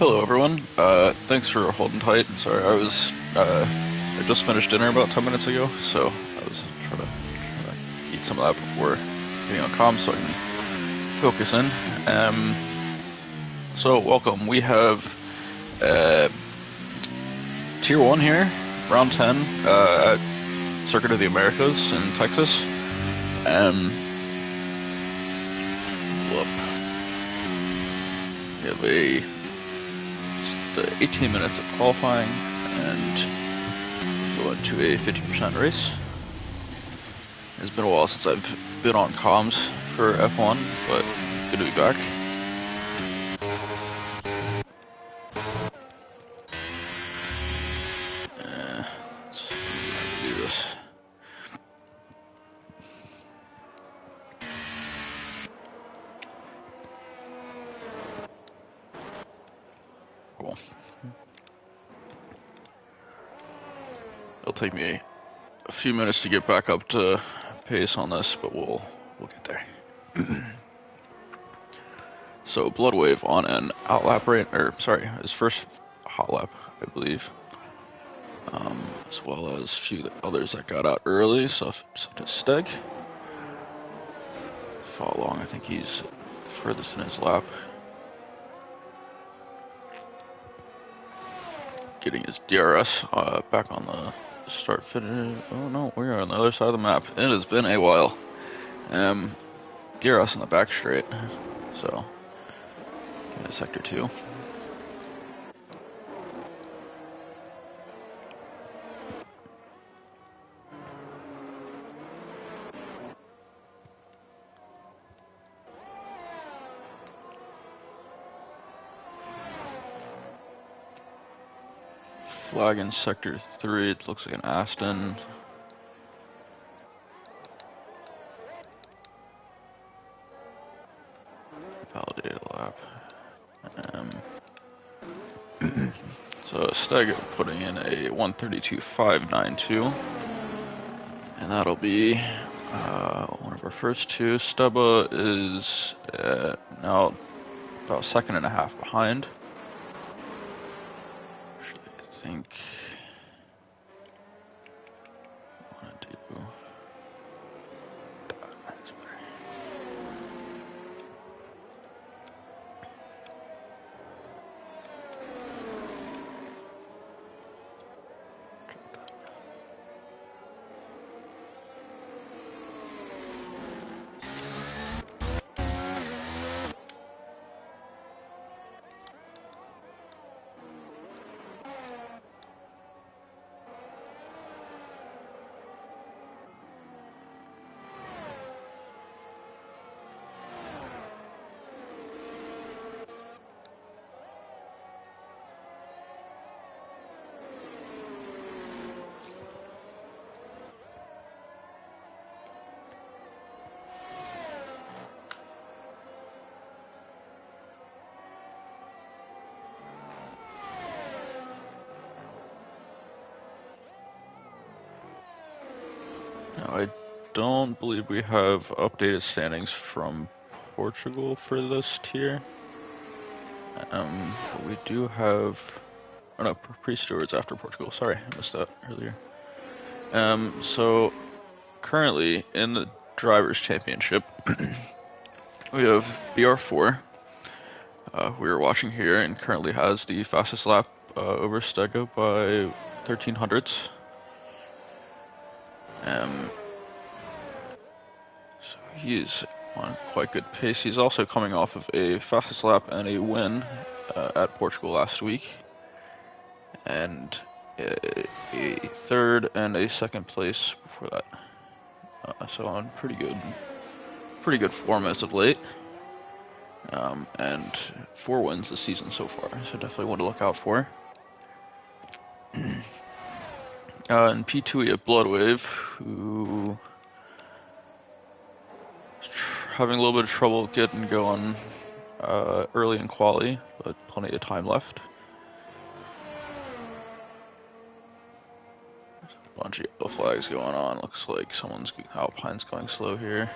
Hello everyone. Thanks for holding tight. Sorry, I just finished dinner about 10 minutes ago, so I was trying to eat some of that before getting on comms so I can focus in. So welcome. We have uh, Tier 1 here, round 10, at Circuit of the Americas in Texas. Um, whoop. We have just 18 minutes of qualifying and go into a 50% race. It's been a while since I've been on comms for F1, but good to be back. Let's do this. Cool. It'll take me a few minutes to get back up to pace on this, but we'll get there. So Bloodwave on an outlap his first hot lap, I believe. As well as a few others that got out early, such as Steg. Follow along, I think he's furthest in his lap. Getting his DRS back on the start finish. Oh no, we're on the other side of the map. It has been a while. DRS in the back straight, so into sector 2. Flag in sector 3. It looks like an Aston. Validated lap. So Steg putting in a 132.592, and that'll be one of our first two. Stubba is now about a second and a half behind. Actually, I think I want to do that. That's better. Now, I don't believe we have updated standings from Portugal for this tier. But we do have. Oh no, pre-stewards after Portugal. Sorry, I missed that earlier. So currently in the Drivers' Championship, we have BR4, who we're watching here, and currently has the fastest lap over Stego by 1300ths. So he's on quite good pace. He's also coming off of a fastest lap and a win at Portugal last week, and a third and a second place before that. So on pretty good form as of late. And 4 wins this season so far, so definitely one to look out for. In P2 we have Bloodwave, who is having a little bit of trouble getting going early in quali, but plenty of time left. There's a bunch of yellow flags going on. Looks like Alpine's going slow here.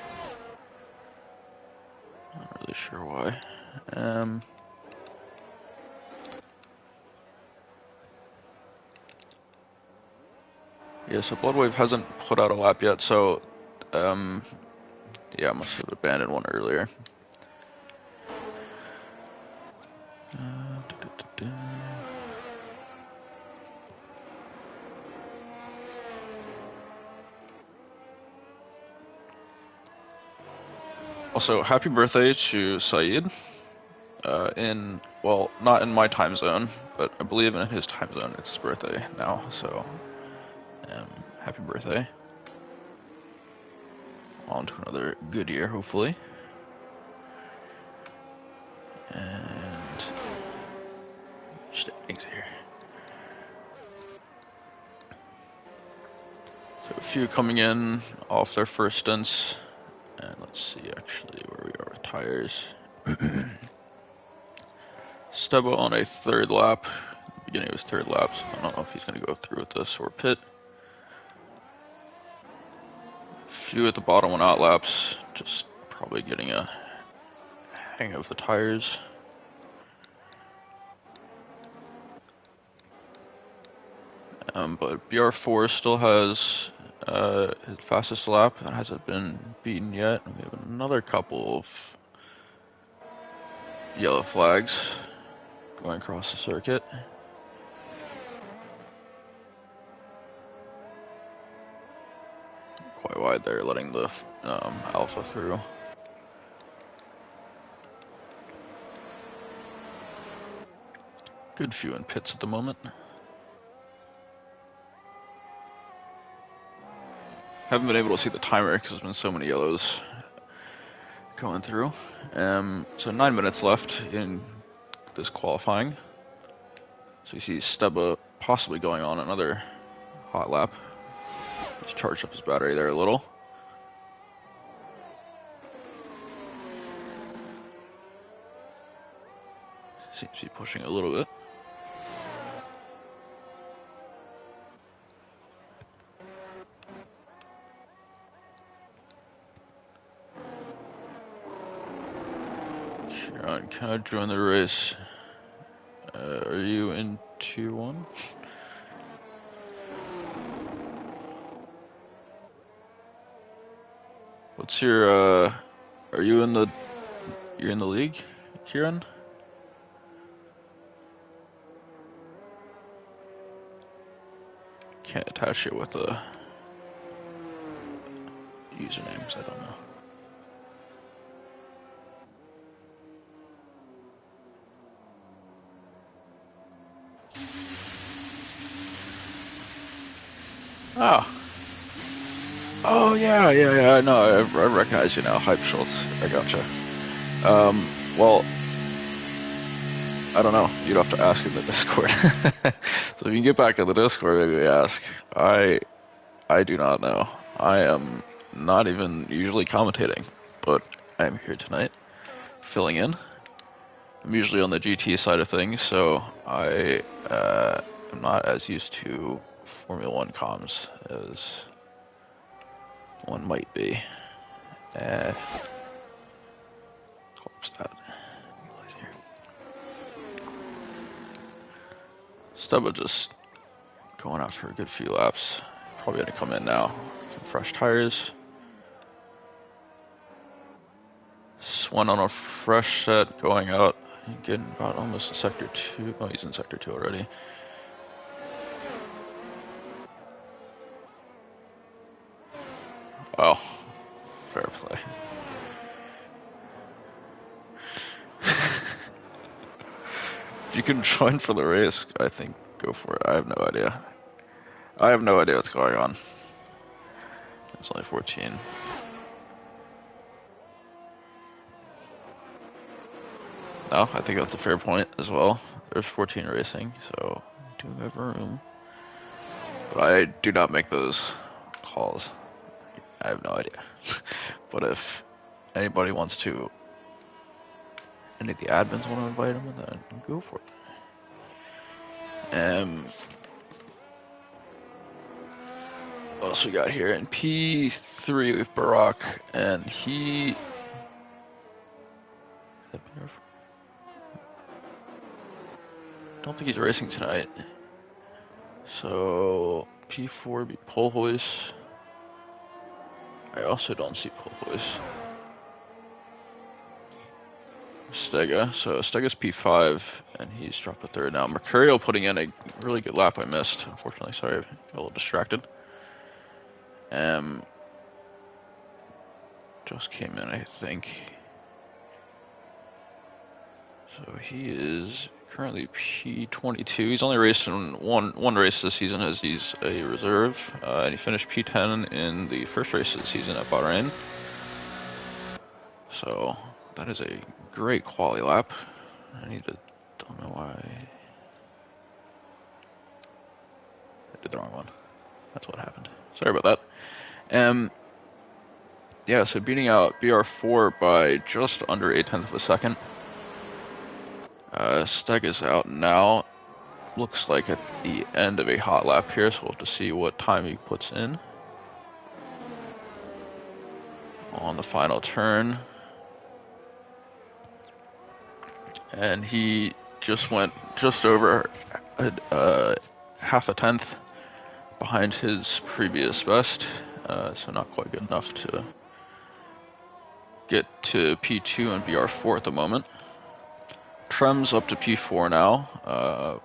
Not really sure why. Yeah, so Bloodwave hasn't put out a lap yet, so yeah, I must have abandoned one earlier. Also, happy birthday to Saeed. Well, not in my time zone, but I believe in his time zone it's his birthday now, so happy birthday. On to another good year, hopefully. And standings here. So a few coming in off their first stints. And let's see actually where we are with tires. Stubbo on a third lap, beginning of his third lap, so I don't know if he's going to go through with this or pit. A few at the bottom on out laps, just probably getting a hang of the tires. But BR4 still has his fastest lap, that hasn't been beaten yet. We have another couple of yellow flags going across the circuit. Quite wide there, letting the Alpha through. Good few in pits at the moment. Haven't been able to see the timer because there's been so many yellows going through. So 9 minutes left in this qualifying. So you see Stubba possibly going on another hot lap. He's charged up his battery there a little. Seems to be pushing a little bit. Kieran, can I join the race? Are you in Tier 1? What's your, are you in the, you're in the league, Kieran? Can't attach it with the usernames, I don't know. Oh. Oh, yeah, no, I recognize you now, Hype Schultz, I gotcha. Well, I don't know, you'd have to ask in the Discord. So if you can get back in the Discord, maybe ask. I do not know. I am not even usually commentating, but I am here tonight, filling in. I'm usually on the GT side of things, so I am not as used to Formula 1 comms as one might be. Stubba just going out for a good few laps. Probably gonna come in now. Some fresh tires. Swan on a fresh set going out. Getting about almost to sector 2. Oh, he's in sector 2 already. Wow. Fair play. If you can join for the race, I think go for it. I have no idea. I have no idea what's going on. It's only 14. No, I think that's a fair point as well. There's 14 racing, so I do have room. But I do not make those calls. I have no idea. But if anybody wants to, any of the admins want to invite them, then go for it. What else we got here? In P3 we have Barack, and he... I don't think he's racing tonight. So P4 be pole hoist. I also don't see pole hoist. Stega, so Stega's P5, and he's dropped a third now. Mercurial putting in a really good lap. I missed, unfortunately. Sorry, I got a little distracted. Just came in, I think. So he is currently P22. He's only raced in one race this season as he's a reserve, and he finished P10 in the first race of the season at Bahrain. So that is a great quali lap. Don't know why. I did the wrong one. That's what happened. Sorry about that. Yeah, so beating out BR4 by just under 0.8 of a second. Steg is out now. Looks like at the end of a hot lap here, so we'll have to see what time he puts in on the final turn. And he just went just over half a tenth behind his previous best, so not quite good enough to get to P2 and BR4 at the moment. Trem's up to P4 now,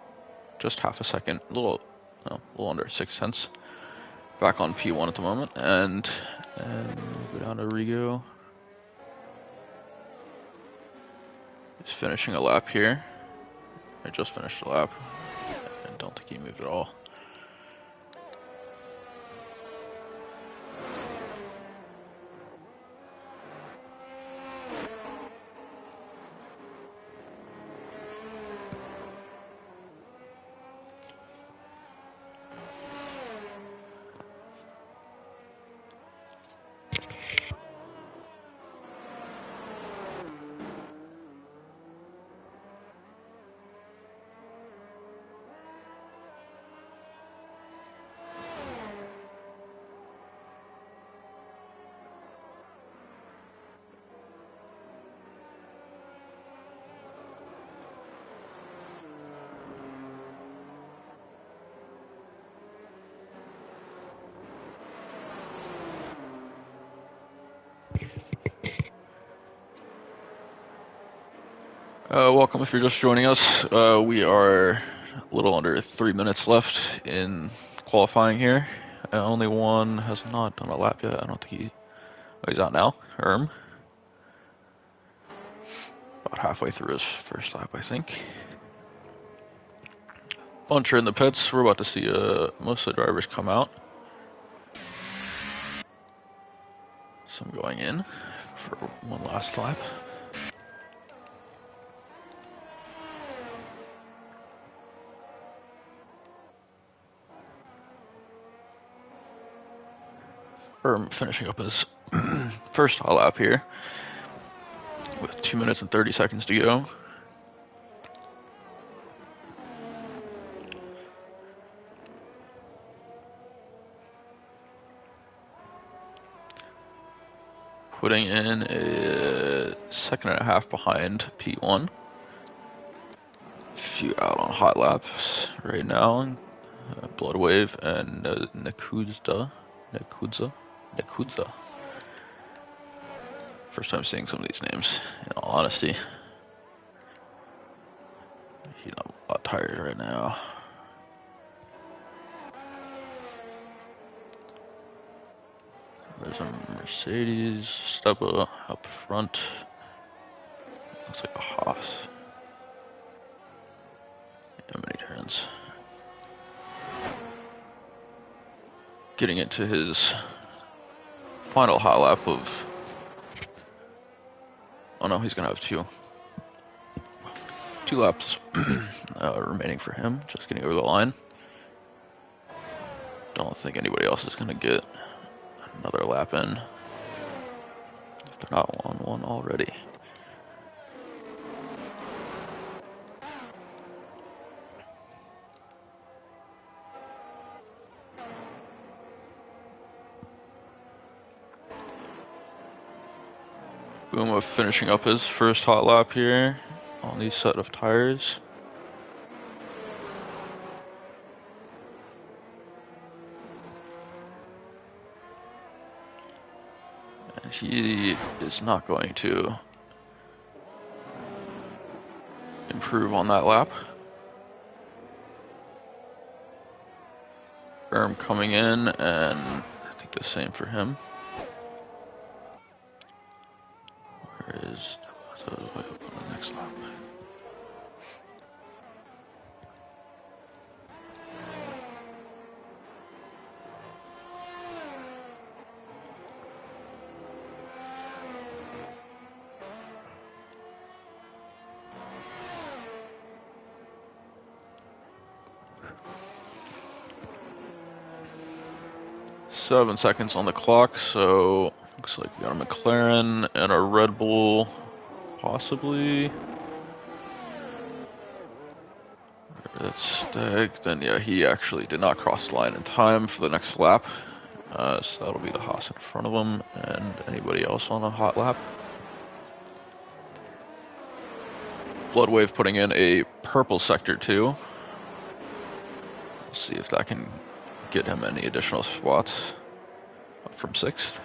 just half a second, a little under 6 tenths. Back on P1 at the moment, and we'll go down to Rigo. He's finishing a lap here. I just finished a lap. I don't think he moved at all. Welcome if you're just joining us. We are a little under 3 minutes left in qualifying here. Only one has not done a lap yet. I don't think he's out now. About halfway through his first lap, I think. Bunch are in the pits. We're about to see most of the drivers come out. Some going in for one last lap. Finishing up his first hot lap here with 2 minutes and 30 seconds to go. Putting in a second and a half behind P1. Few out on hot laps right now. Bloodwave and Nekudza. First time seeing some of these names, in all honesty. He's not a lot tired right now. There's a Mercedes Stubba up front. Looks like a Haas. How many turns? Getting into his final hot lap of... Oh no, he's gonna have two laps remaining for him. Just getting over the line. Don't think anybody else is gonna get another lap in. If they're not on one already. Booma finishing up his first hot lap here on these set of tires. he is not going to improve on that lap. Coming in, and I think the same for him. Where is on the next lap? Seven seconds on the clock, so looks like we got a McLaren and a Red Bull, possibly. That's Stag. Then yeah, he actually did not cross the line in time for the next lap, so that'll be the Haas in front of him and anybody else on a hot lap. Bloodwave putting in a purple sector 2. We'll see if that can get him any additional spots up from 6th.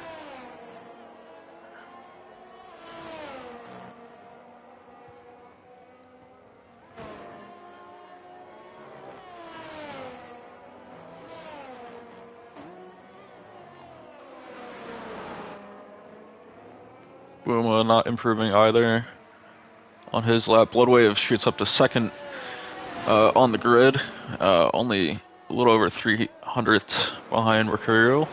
Booma not improving either on his lap. Bloodwave shoots up to 2nd on the grid, only a little over 300ths behind Mercurio.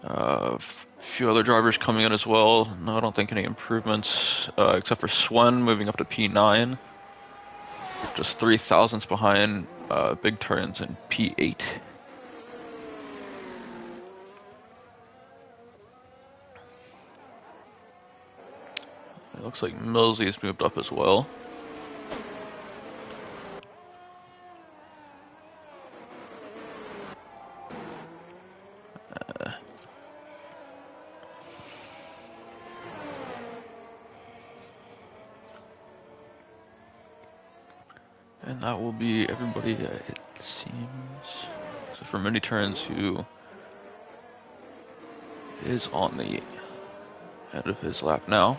A few other drivers coming in as well. No, I don't think any improvements, except for Swen moving up to P9. Just 0.003 behind Big Turns in P8. It looks like Millsy's moved up as well. And that will be everybody, it seems, except for Mini Turns, who is on the end of his lap now.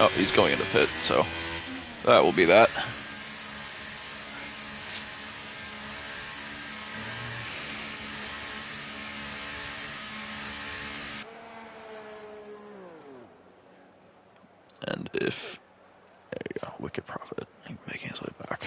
Oh, he's going into pit, so that will be that. And if, there you go, Wicked Profit, making his way back.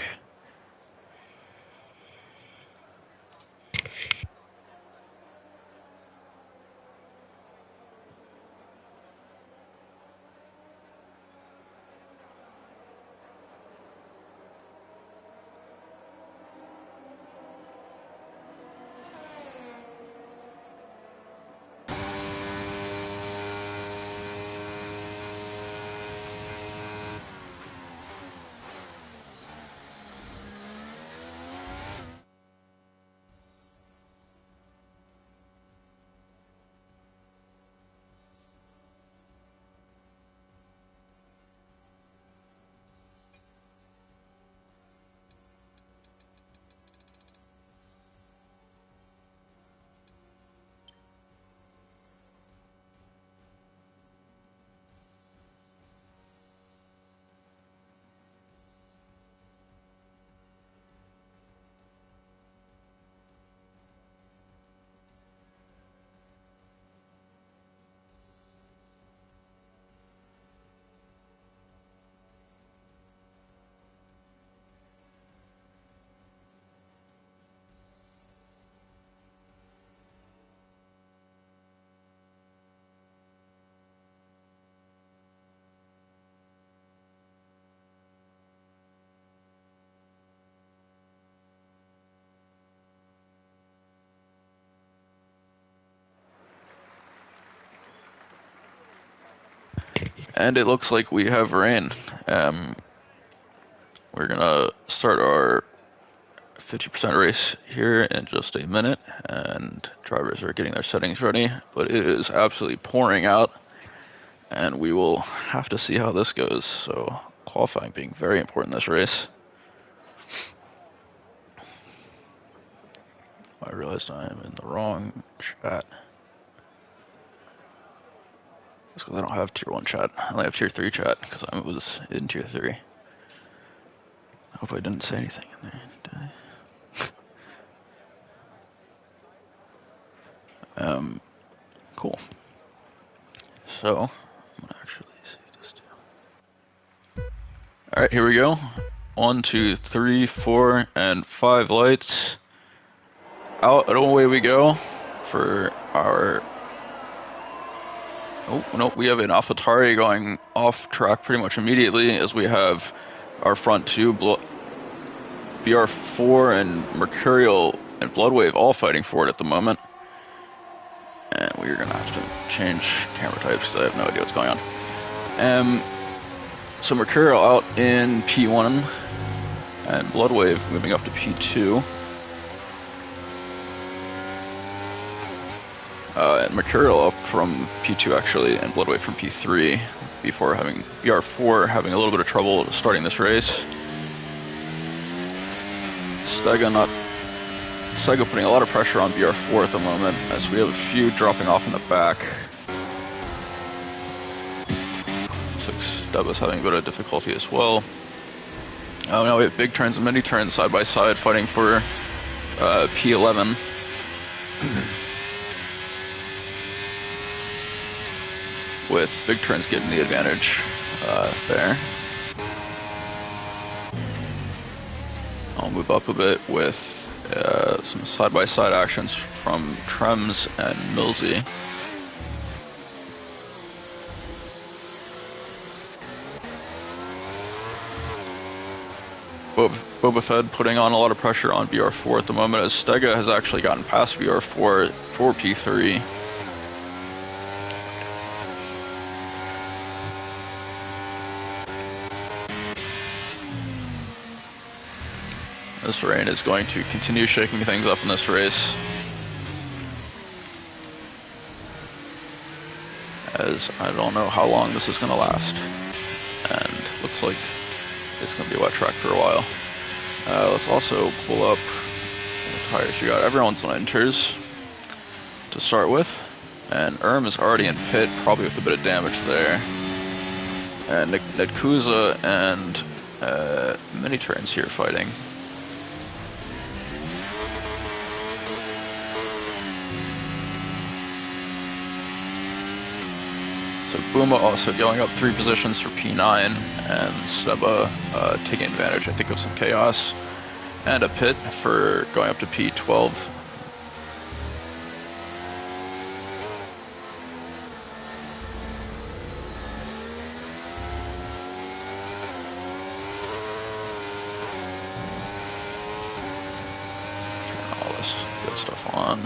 And it looks like we have rain. We're gonna start our 50% race here in just a minute, and drivers are getting their settings ready, but it is absolutely pouring out, and we will have to see how this goes. So qualifying being very important in this race. I realized I am in the wrong chat. That's because I don't have tier 1 chat. I only have tier 3 chat because I was in tier 3. I hope I didn't say anything in there, did I? Cool. So, I'm gonna actually see this too. Alright, here we go. 1, 2, 3, 4, and 5 lights. Out and away we go for our... Oh, no, we have an AlphaTauri going off track pretty much immediately as we have our front two, BR4 and Mercurial and Bloodwave all fighting for it at the moment. And we're going to have to change camera types because I have no idea what's going on. So Mercurial out in P1 and Bloodwave moving up to P2. And Mercurial up from P2 actually, and Bloodwave from P3 before having BR4 having a little bit of trouble starting this race. Stega putting a lot of pressure on BR4 at the moment as we have a few dropping off in the back. Looks like Steba's having a bit of difficulty as well. Oh, now we have big turns and mini turns side by side fighting for P11. With big turns getting the advantage there. I'll move up a bit with some side-by-side actions from Trems and Millsy. Boba Fett putting on a lot of pressure on BR4 at the moment as Stega has actually gotten past BR4 for P3. This rain is going to continue shaking things up in this race, as I don't know how long this is going to last, and looks like it's going to be a wet track for a while. Let's also pull up the tires. You got everyone's Inters to start with, and is already in pit, probably with a bit of damage there, and Nedkuza and Mini Train's here fighting. So Buma also going up 3 positions for P9, and Steba taking advantage, I think, of some chaos, and a pit for going up to P12. Turn all this good stuff on.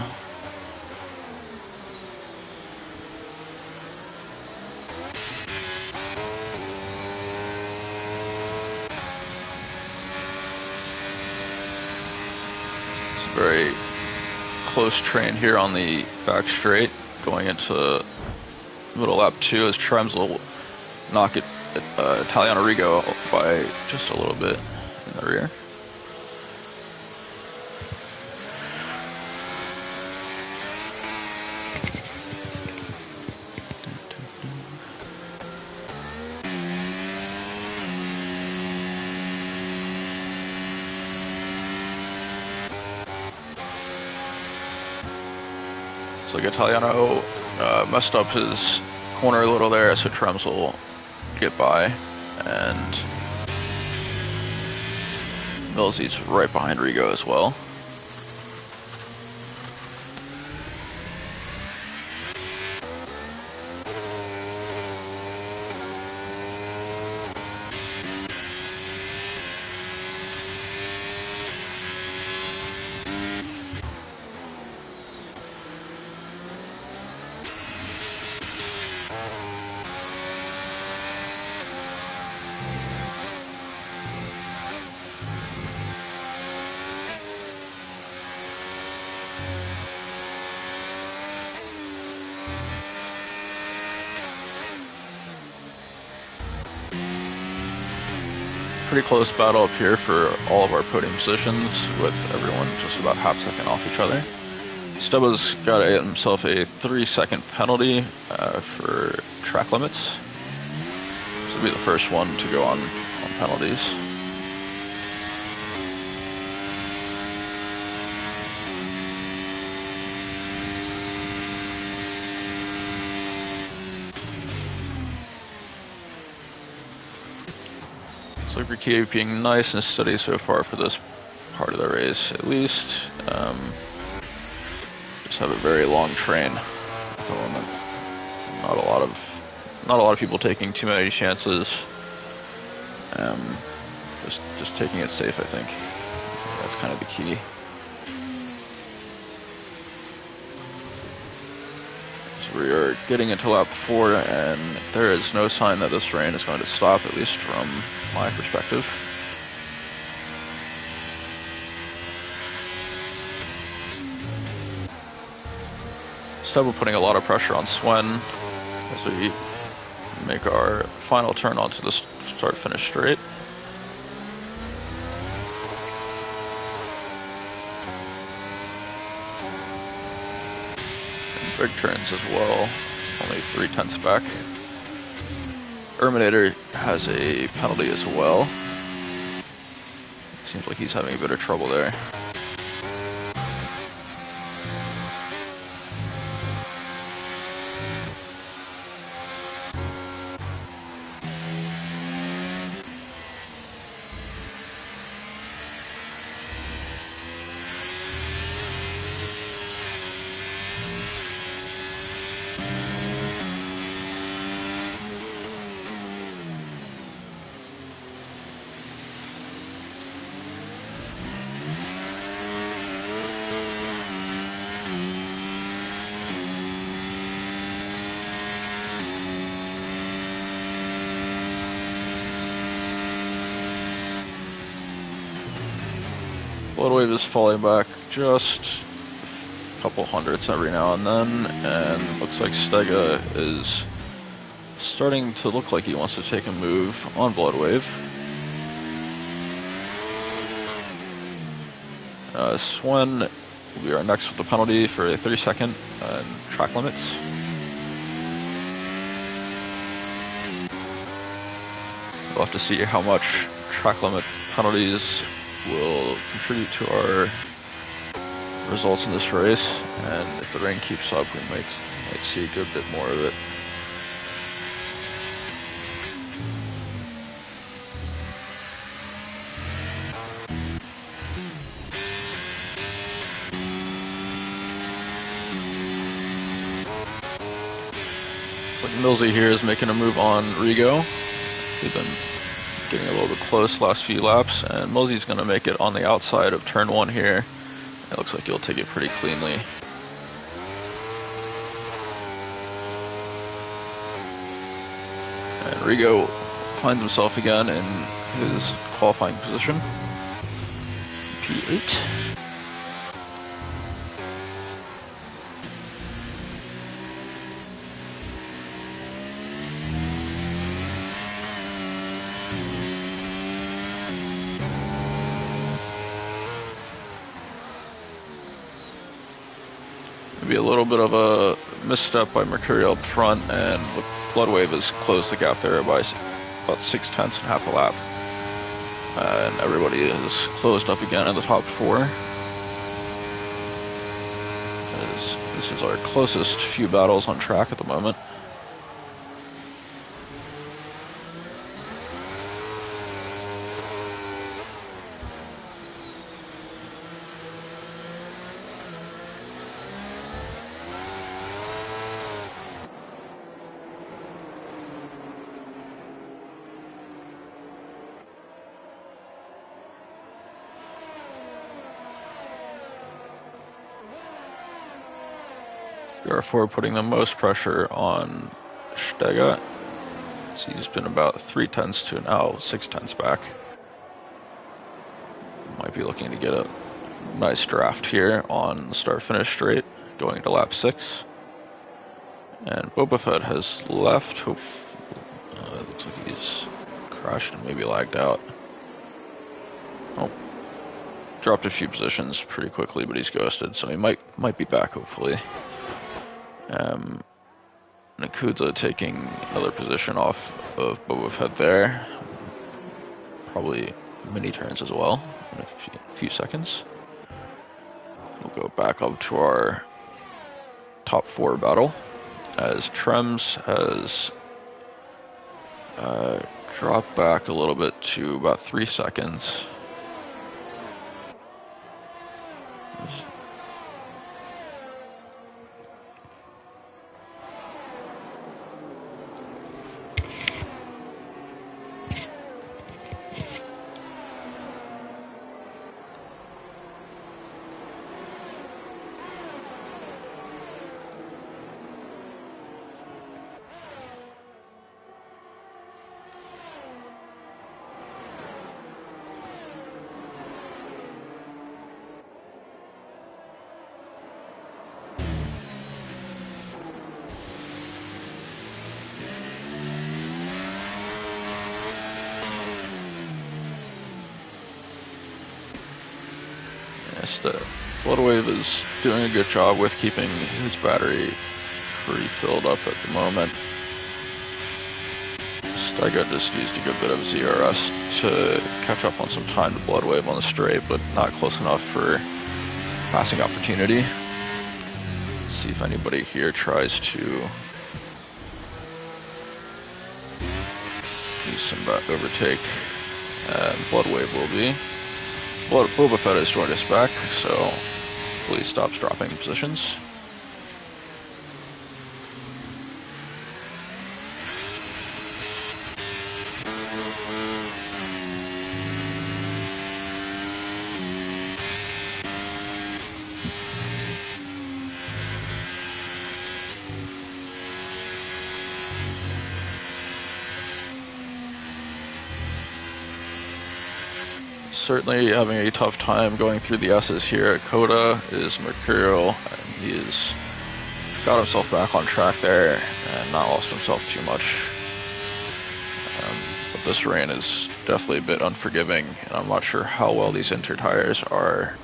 Very close train here on the back straight, going into middle lap 2 as Trems will knock it Italiano Rigo by just a little bit in the rear. So Italiano messed up his corner a little there, so Trems will get by, and Millsy's right behind Rigo as well. pretty close battle up here for all of our podium positions, with everyone just about half second off each other. Stubba's got himself a 3-second penalty for track limits. This will be the first one to go on penalties. Looks like we're keeping nice and steady so far for this part of the race, at least. Just have a very long train at the moment. Not a lot of people taking too many chances. Just taking it safe, I think. That's kind of the key. So we are getting into lap 4, and there is no sign that this rain is going to stop, at least from my perspective. Stubba putting a lot of pressure on Swen as we make our final turn onto the start-finish straight. And big turns as well, only 3/10 back. Erminator has a penalty as well. Seems like he's having a bit of trouble there. Bloodwave is falling back just a couple hundredths every now and then, and looks like Stega is starting to look like he wants to take a move on Bloodwave. Swen, we are next with the penalty for a 30-second track limits. We'll have to see how much track limit penalties will contribute to our results in this race, and if the rain keeps up, we might see a good bit more of it. Looks like Millsy here is making a move on Rigo. They've been getting a little bit close last few laps, and Millsy's going to make it on the outside of turn 1 here. It looks like he'll take it pretty cleanly. And Rigo finds himself again in his qualifying position, P8. Maybe a little bit of a misstep by Mercurial up front, and Bloodwave has closed the gap there by about 6/10 and half a lap. And everybody is closed up again in the top 4. This is our closest few battles on track at the moment. Therefore, putting the most pressure on Stega. So he's been about 3/10 to now 6/10 back. Might be looking to get a nice draft here on the start-finish straight, going into lap 6. And Boba Fett has left. Looks like he's crashed and maybe lagged out. Oh, dropped a few positions pretty quickly, but he's ghosted, so he might be back hopefully. Nakuda taking another position off of Boba Fett there. Probably mini turns as well in a few seconds. We'll go back up to our top 4 battle as Trems has dropped back a little bit to about 3 seconds. Yes, the Bloodwave is doing a good job with keeping his battery pretty filled up at the moment. Stega just used a good bit of ZRS to catch up on some time to Bloodwave on the straight, but not close enough for passing opportunity. Let's see if anybody here tries to use some overtake. And Bloodwave will be. Boba Fett has joined us back, so hopefully he stops dropping positions. Certainly having a tough time going through the S's here at COTA is Mercurial, and he has got himself back on track there and not lost himself too much. But this rain is definitely a bit unforgiving, and I'm not sure how well these inter tires are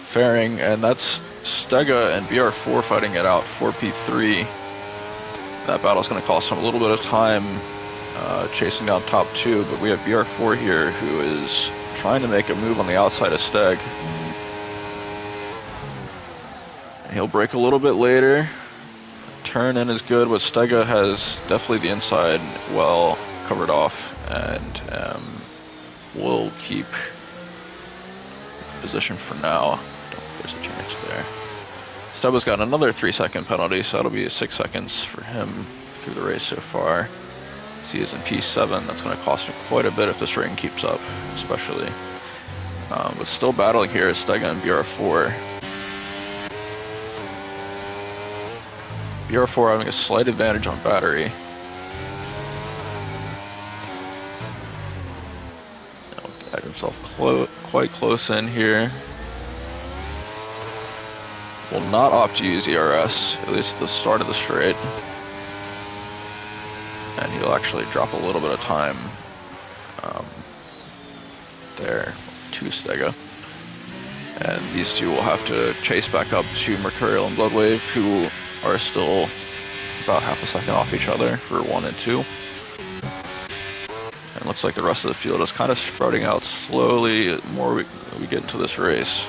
faring, and that's Stega and BR4 fighting it out, 4P3. That battle's going to cost him a little bit of time chasing down top 2, but we have BR4 here who is trying to make a move on the outside of Steg. And he'll break a little bit later. Turn in is good, but Stega has definitely the inside well covered off, and we'll keep position for now. Don't think there's a chance there. Stega's got another 3-second penalty, so that'll be 6 seconds for him through the race so far. He is in P7. That's going to cost him quite a bit if this rain keeps up, especially. But still battling here is Stega and BR4. BR4 having a slight advantage on battery. He'll get himself quite close in here. Will not opt to use ERS, at least at the start of the straight. And he'll actually drop a little bit of time there to Stega. And these two will have to chase back up to Mercurial and Bloodwave, who are still about half a second off each other for 1 and 2. And looks like the rest of the field is kind of spreading out slowly the more we get into this race.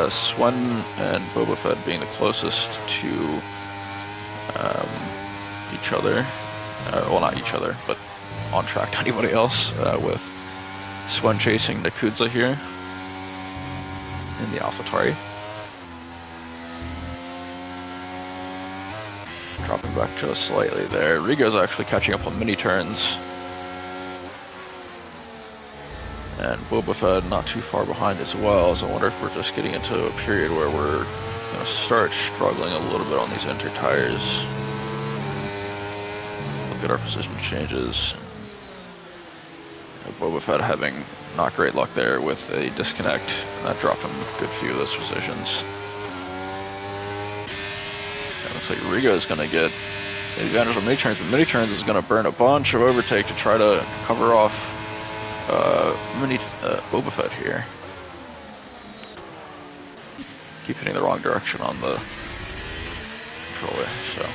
Swen and Boba Fett being the closest to each other. Well, not each other, but on track to anybody else, with Swen chasing Nakudza here in the AlphaTauri. Dropping back just slightly there. Rigo's actually catching up on mini turns. And Boba Fett not too far behind as well, so I wonder if we're just getting into a period where we're going to start struggling a little bit on these inter tires. Look at our position changes. Boba Fett having not great luck there with a disconnect. That dropped him a good few of those positions. It looks like Rigo is going to get the advantage of mini turns, but mini turns is going to burn a bunch of overtake to try to cover off Boba Fett here. Keep hitting the wrong direction on the controller, so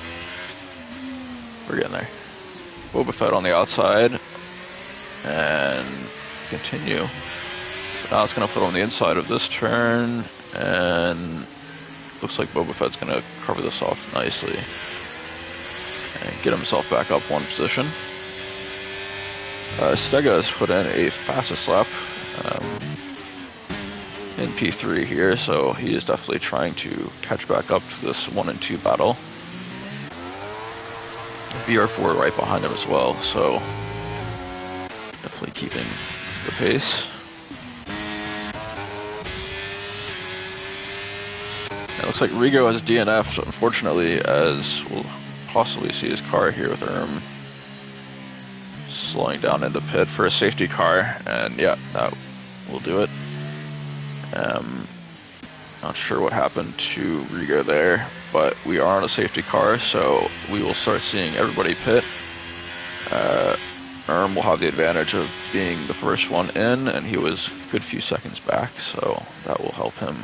we're getting there. Boba Fett on the outside, and continue. So now it's going to put on the inside of this turn, and looks like Boba Fett's going to cover this off nicely and get himself back up one position. Stega has put in a fastest lap in P3 here, so he is definitely trying to catch back up to this 1 and 2 battle. BR4 right behind him as well, so definitely keeping the pace. It looks like Rigo has DNF'd, unfortunately, as we'll possibly see his car here with Erm slowing down into pit for a safety car, and yeah, that will do it. Not sure what happened to Rigo there, but we are on a safety car, so we will start seeing everybody pit. Erm will have the advantage of being the first one in, and he was a good few seconds back, so that will help him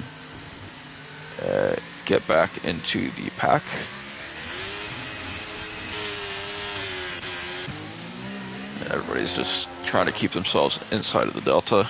get back into the pack. And everybody's just trying to keep themselves inside of the Delta.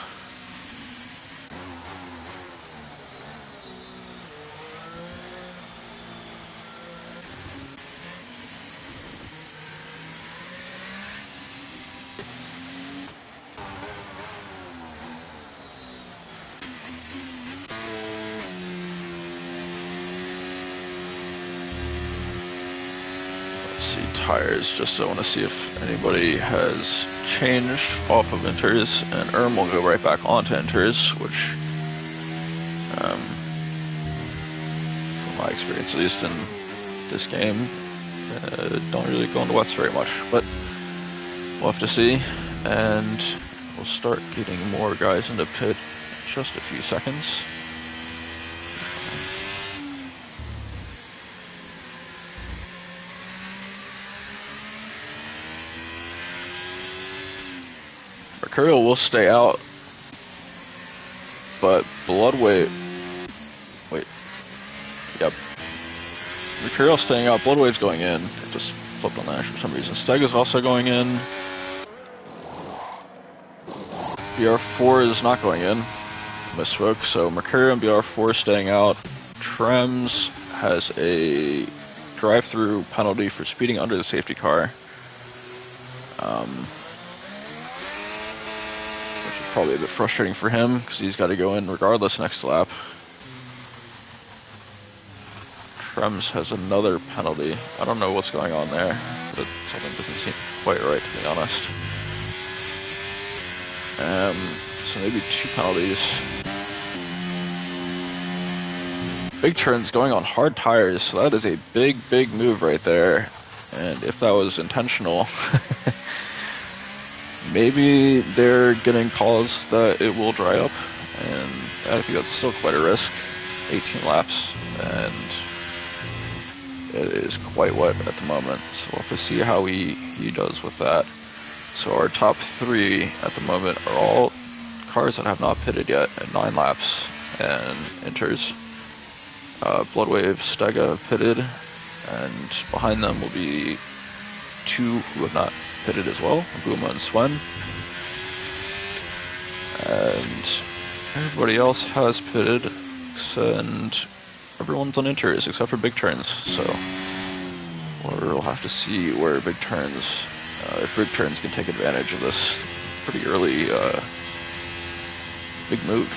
Tires, just so I want to see if anybody has changed off of inters, and Erm will go right back onto inters, which from my experience, at least in this game, don't really go into wets very much, but we'll have to see, and we'll start getting more guys into pit in just a few seconds. Mercurial will stay out, but Bloodwave, wait, yep, Mercurial staying out, Bloodwave's going in. It just flipped on that for some reason. Stega's also going in. BR4 is not going in, misspoke, so Mercurial and BR4 staying out. Trems has a drive-through penalty for speeding under the safety car. Probably a bit frustrating for him because he's got to go in regardless next lap. Trems has another penalty. I don't know what's going on there, but something doesn't seem quite right, to be honest. So maybe 2 penalties. Big Turn's going on hard tires, so that is a big, big move right there. And if that was intentional, maybe they're getting calls that it will dry up, and I think that's still quite a risk. 18 laps, and it is quite wet at the moment, so we'll have to see how he does with that. So our top 3 at the moment are all cars that have not pitted yet at 9 laps, and enters. Bloodwave, Stega pitted, and behind them will be 2 who have not pitted as well, Buma and Swen. And everybody else has pitted, and everyone's on inters except for Big Turns, so we'll have to see where Big Turns, if Big Turns can take advantage of this pretty early big move.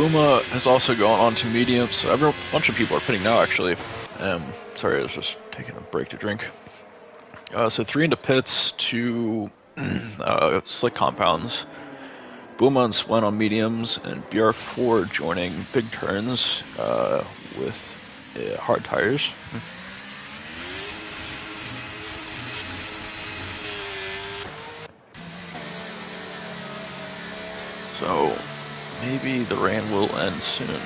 Buma has also gone on to medium, so a bunch of people are pitting now, actually. Sorry, I was just taking a break to drink. So 3 into pits, 2 slick compounds. Buma and Swen on mediums, and BR4 joining big turns with hard tires. So maybe the rain will end soon.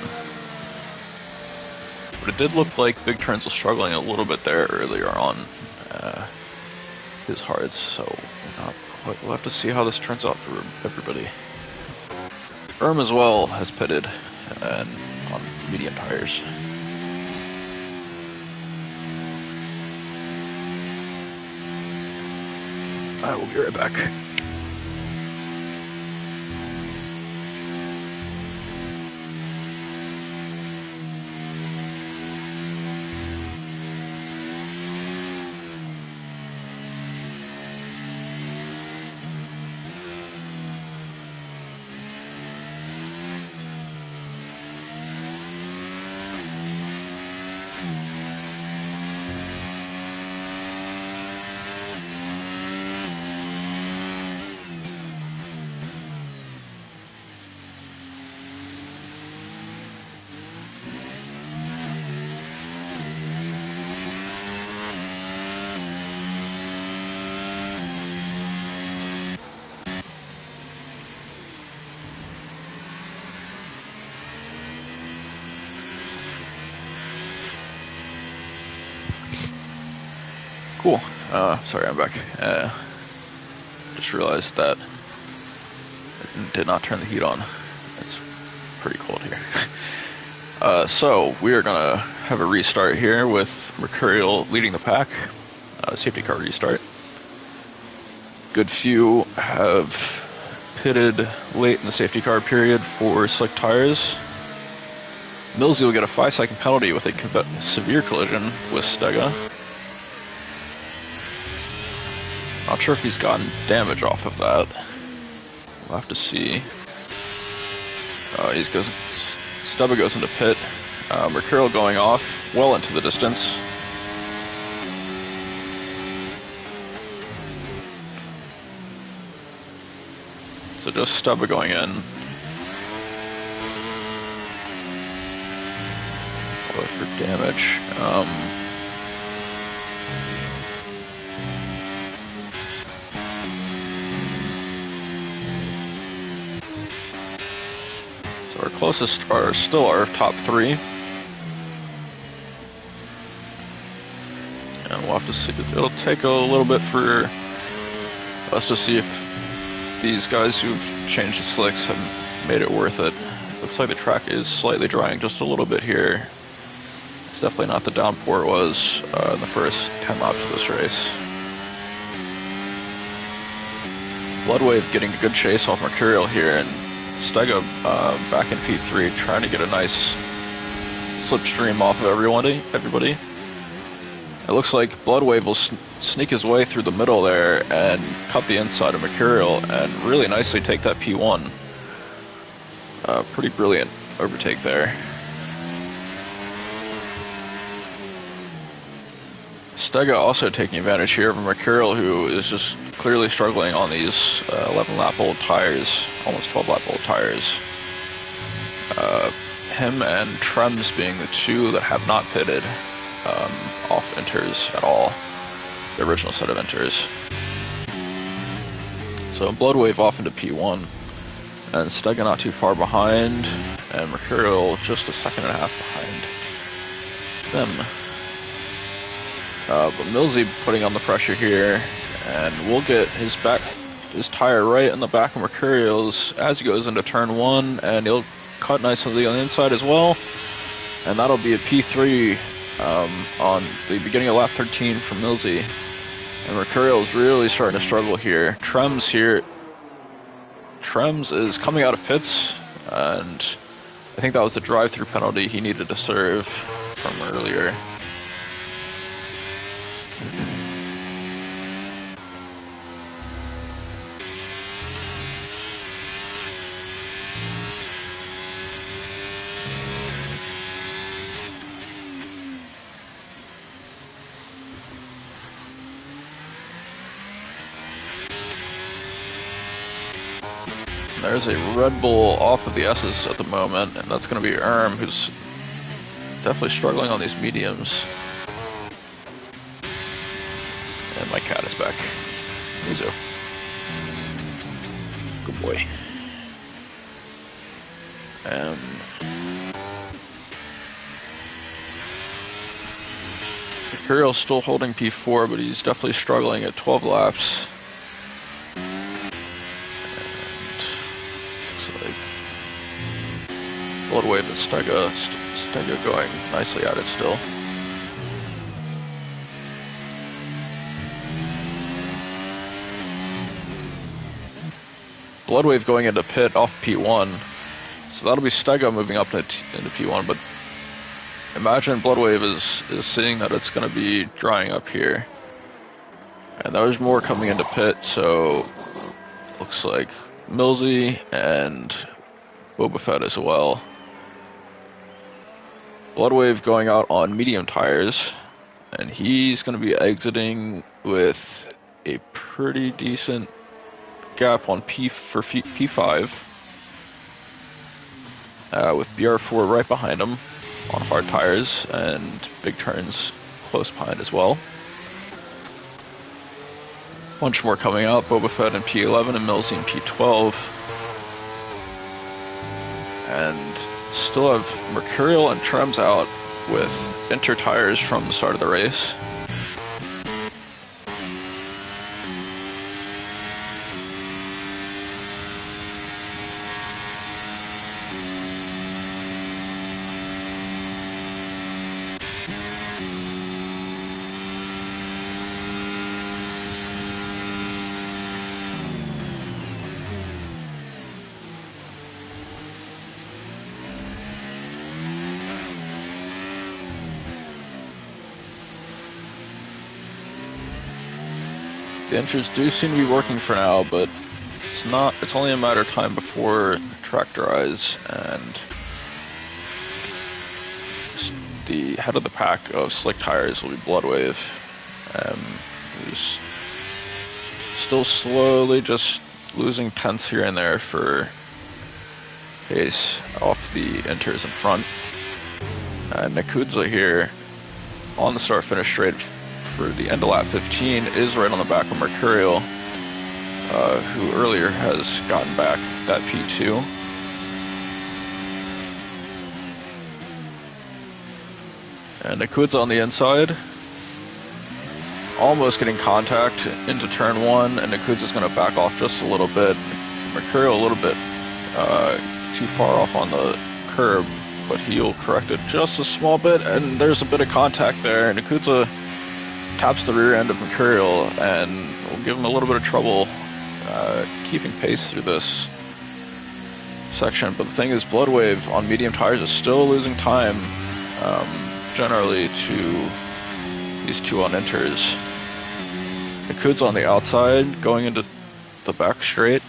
But it did look like Big Turns was struggling a little bit there earlier on his hards, so we'll have to see how this turns out for everybody. As well has pitted and on medium tires. I will be right back. Cool. Sorry, I'm back. Just realized that I did not turn the heat on. It's pretty cold here. So we are gonna have a restart here with Mercurial leading the pack. Safety car restart. Good few have pitted late in the safety car period for slick tires. Millsy will get a 5-second penalty with a severe collision with Stega. Not sure if he's gotten damage off of that. We'll have to see. Stubba goes into pit. Mercurial going off well into the distance. So just Stubba going in. Go for damage. So our closest are still our top 3. And we'll have to see. It'll take a little bit for us to see if these guys who've changed the slicks have made it worth it. Looks like the track is slightly drying just a little bit here. It's definitely not the downpour it was in the first 10 laps of this race. Bloodwave getting a good chase off Mercurial here, and Stega back in P3 trying to get a nice slipstream off of everybody. It looks like Bloodwave will sneak his way through the middle there and cut the inside of Mercurial and really nicely take that P1. Pretty brilliant overtake there. Stega also taking advantage here of Mercurial, who is just clearly struggling on these 11-lap-old tires, almost 12-lap-old tires. Him and Trems being the 2 that have not pitted off inters at all, the original set of inters. So Bloodwave off into P1, and Stega not too far behind, and Mercurial just a second and a half behind them. But Millsy putting on the pressure here, and we'll get his tire right in the back of Mercurial's as he goes into turn 1, and he'll cut nicely on the inside as well, and that'll be a P3 on the beginning of lap 13 for Millsy. And Mercurial is really starting to struggle here. Trems is coming out of pits, and I think that was the drive-through penalty he needed to serve from earlier. There's a Red Bull off of the S's at the moment, and that's going to be Erm, who's definitely struggling on these mediums. And my cat is back. Mizu. Good boy. Mercurial's still holding P4, but he's definitely struggling at 12 laps. Bloodwave and Stega going nicely at it still. Bloodwave going into pit off P1, so that'll be Stega moving up into P1, but imagine Bloodwave is seeing that it's going to be drying up here. And there's more coming into pit, so looks like Millsy and Boba Fett as well. Bloodwave going out on medium tires, and he's going to be exiting with a pretty decent gap on P5, with BR4 right behind him on hard tires, and big turns close behind as well. Bunch more coming out, Boba Fett in P11 and Millsy in P12. And still have Mercurial and Trems out with inter tires from the start of the race. The inters do seem to be working for now, but it's only a matter of time before the track dries, and the head of the pack of slick tires will be Bloodwave, who's still slowly just losing tenths here and there for pace off the inters in front. And Nakudza here on the start-finish straight for the end of lap 15 is right on the back of Mercurial, who earlier has gotten back that P2. And Nakudza on the inside, almost getting contact into turn 1, and Nakudza's going to back off just a little bit. Mercurial a little bit too far off on the curb, but he'll correct it just a small bit, and there's a bit of contact there, and Nakudza taps the rear end of Mercurial and will give him a little bit of trouble keeping pace through this section. But the thing is, Bloodwave on medium tires is still losing time generally to these two on inters. Nakudza on the outside going into the back straight.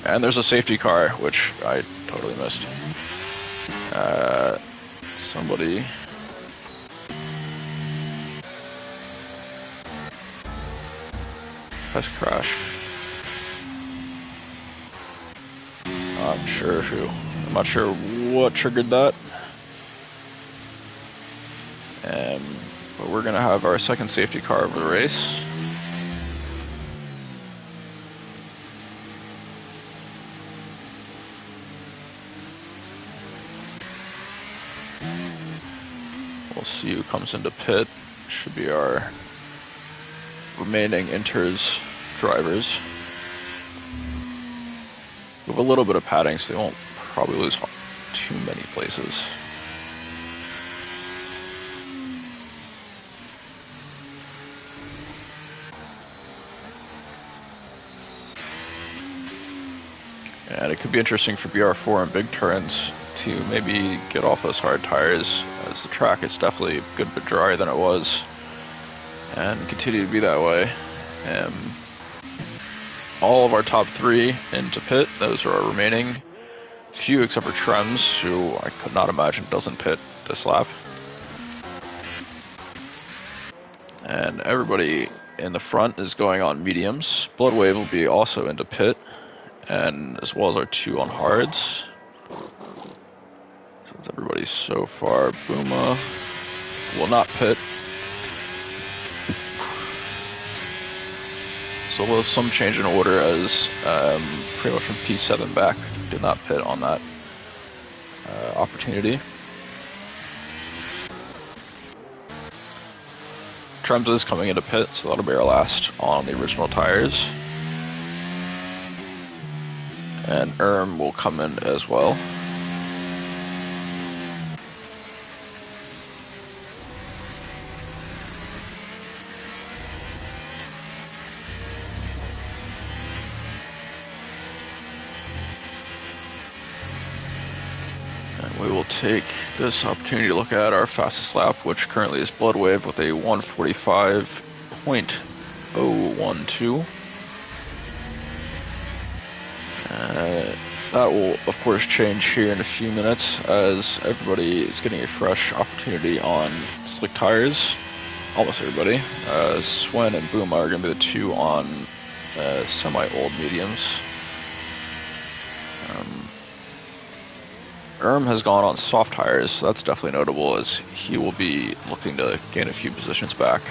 And there's a safety car, which I totally missed. Somebody has crashed. I'm sure who. I'm not sure what triggered that. But we're gonna have our second safety car of the race. We'll see who comes into pit. Should be our remaining inters drivers. We have a little bit of padding, so they won't probably lose too many places. And it could be interesting for BR4 and big turns to maybe get off those hard tires, as the track is definitely a good bit drier than it was, and continue to be that way. All of our top 3 into pit. Those are our remaining few, except for Trems, who I could not imagine doesn't pit this lap. And everybody in the front is going on mediums. Bloodwave will be also into pit, and as well as our 2 on hards. So that's everybody so far. Booma will not pit. So we'll have some change in order as pretty much from P7 back did not pit on that opportunity. Trems is coming into pit, so that'll be our last on the original tires. And will come in as well. We will take this opportunity to look at our fastest lap, which currently is Bloodwave with a 1:45.012. That will, of course, change here in a few minutes as everybody is getting a fresh opportunity on slick tires. Almost everybody. Swen and Booma are going to be the 2 on semi-old mediums. Has gone on soft tires, so that's definitely notable as he will be looking to gain a few positions back.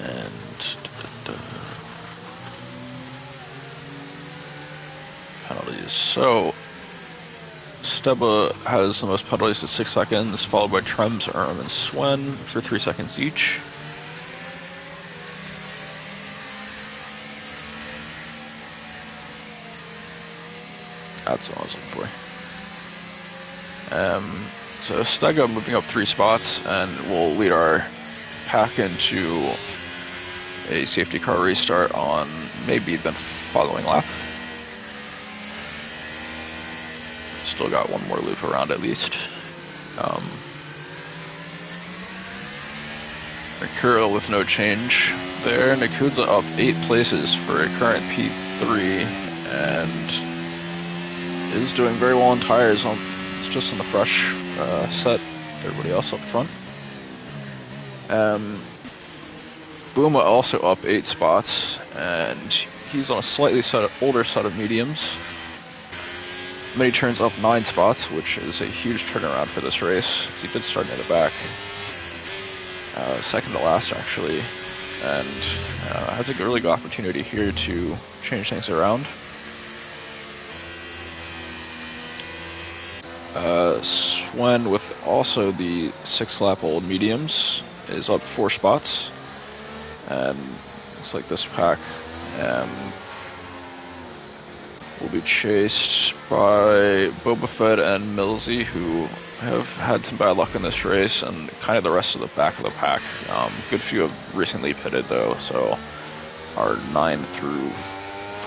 And penalties. So Steba has the most penalties at 6 seconds, followed by Trems, and Swen for 3 seconds each. That's what I was looking for. So Stega moving up 3 spots, and we'll lead our pack into a safety car restart on maybe the following lap. Still got 1 more loop around at least. Nakura with no change there. Nakudza up 8 places for a current P3, and is doing very well on tires. It's just in the fresh set. Everybody else up front. Booma also up 8 spots, and he's on a slightly older set of mediums. Many turns up 9 spots, which is a huge turnaround for this race. He did start near the back, second to last actually, and has a really good opportunity here to change things around. Swen with also the 6-lap-old mediums is up 4 spots, and looks like this pack will be chased by Boba Fett and Millsy, who have had some bad luck in this race, and kind of the rest of the back of the pack. Good few have recently pitted though, so our 9 through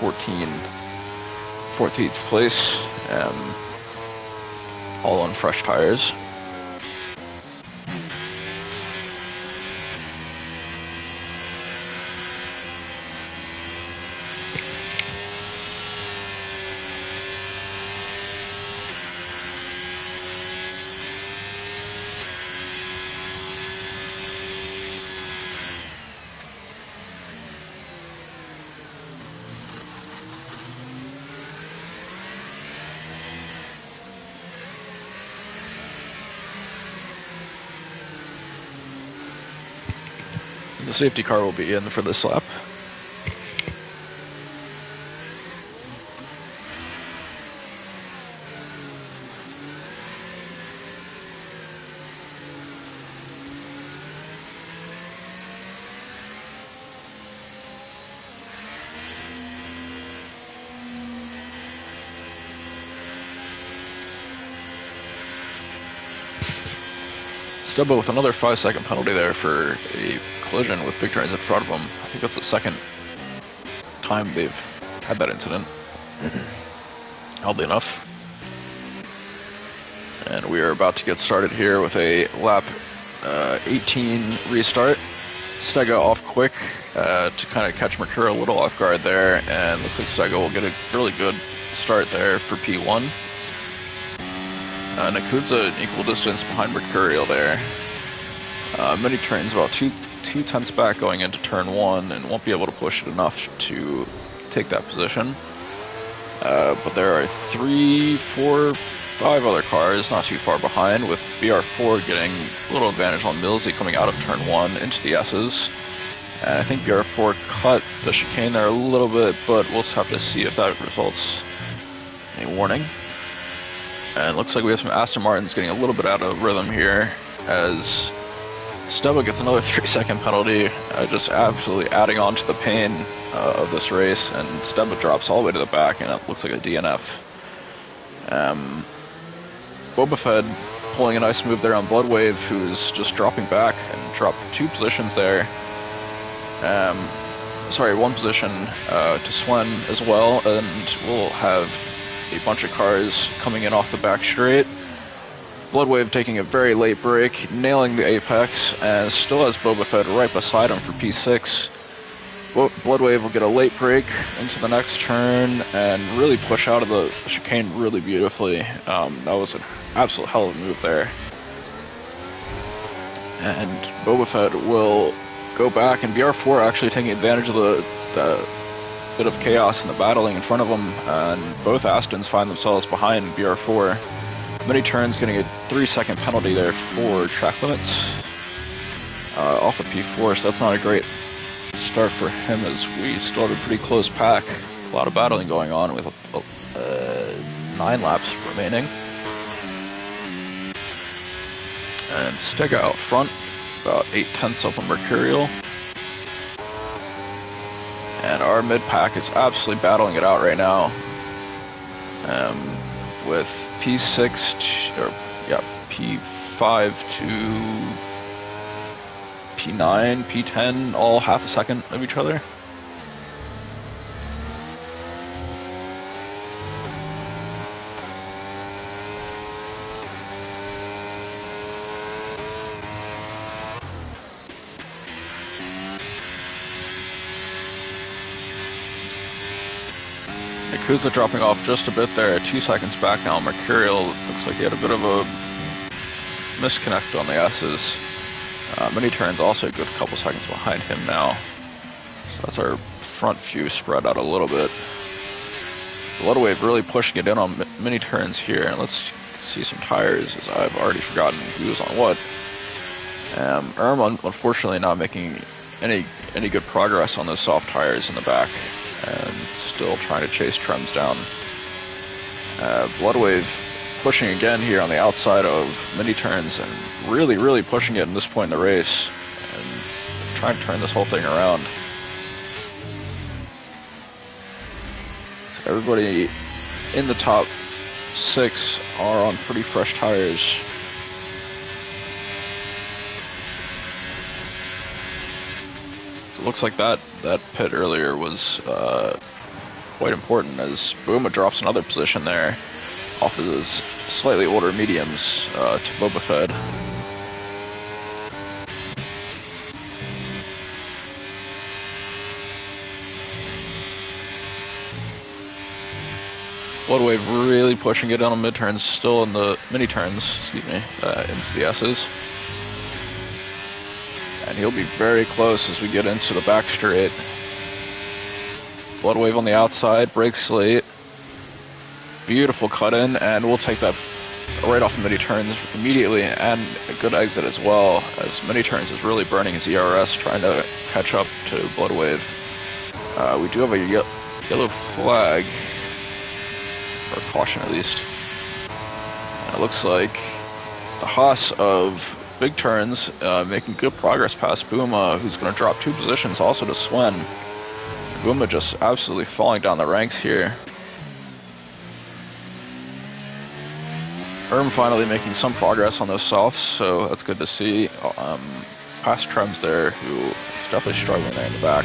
14th place. All on fresh tires. The safety car will be in for this lap. Stubbo with another 5-second penalty there for a collision with big trains in front of them. I think that's the second time they've had that incident. Oddly enough. And we are about to get started here with a lap 18 restart. Stega off quick to kind of catch Mercura a little off guard there, and looks like Stega will get a really good start there for P1. Nakuza an equal distance behind Mercurial there. Many turns about two tenths back going into turn 1 and won't be able to push it enough to take that position. But there are 3, 4, 5 other cars not too far behind, with BR4 getting a little advantage on Millsy coming out of turn 1 into the S's. And I think BR4 cut the chicane there a little bit, but we'll just have to see if that results in a warning. And it looks like we have some Aston Martins getting a little bit out of rhythm here, as Stubba gets another 3-second penalty, just absolutely adding on to the pain of this race, and Stubba drops all the way to the back, and it looks like a DNF. Boba Fett pulling a nice move there on Bloodwave, who's just dropping back and dropped 2 positions there. Sorry, 1 position to Swen as well, and we'll have a bunch of cars coming in off the back straight. Bloodwave taking a very late break, nailing the apex, and still has Boba Fett right beside him for P6. Bloodwave will get a late break into the next turn and really push out of the chicane really beautifully. That was an absolute hell of a move there. And Boba Fett will go back, and BR4 actually taking advantage of the bit of chaos in the battling in front of them, and both Astons find themselves behind BR4. Many turns getting a 3-second penalty there for track limits off of P4, so that's not a great start for him, as we still have a pretty close pack. A lot of battling going on with 9 laps remaining. And Stega out front, about 8 tenths up on Mercurial. And our mid-pack is absolutely battling it out right now. With P6 P5 to P9, P10, all half a second of each other. Yakuza dropping off just a bit there, 2 seconds back now. Mercurial looks like he had a bit of a misconnect on the S's. Many turns also a good couple seconds behind him now. So that's our front few spread out a little bit. Bloodwave really pushing it in on many turns here. And let's see some tires, as I've already forgotten who's on what. Unfortunately not making any good progress on those soft tires in the back, and still trying to chase Trems down. Bloodwave pushing again here on the outside of many turns, and really pushing it in this point in the race, and trying to turn this whole thing around. So everybody in the top 6 are on pretty fresh tires. So it looks like that pit earlier was quite important, as Booma drops another position there off of his slightly older mediums to Boba Fett. Bloodwave really pushing it down on mid-turns, still in the mini-turns, into the S's. And he'll be very close as we get into the back straight. Bloodwave on the outside, brakes late. Beautiful cut in, and we'll take that right off the mini-turns immediately, and a good exit as well, as mini-turns is really burning his ERS, trying to catch up to Bloodwave. We do have a yellow flag, or caution at least. And it looks like the Haas of big turns making good progress past Booma, who's going to drop 2 positions also to Swen. Booma just absolutely falling down the ranks here. Finally making some progress on those softs, so that's good to see. Past Trems there, who is definitely struggling there in the back.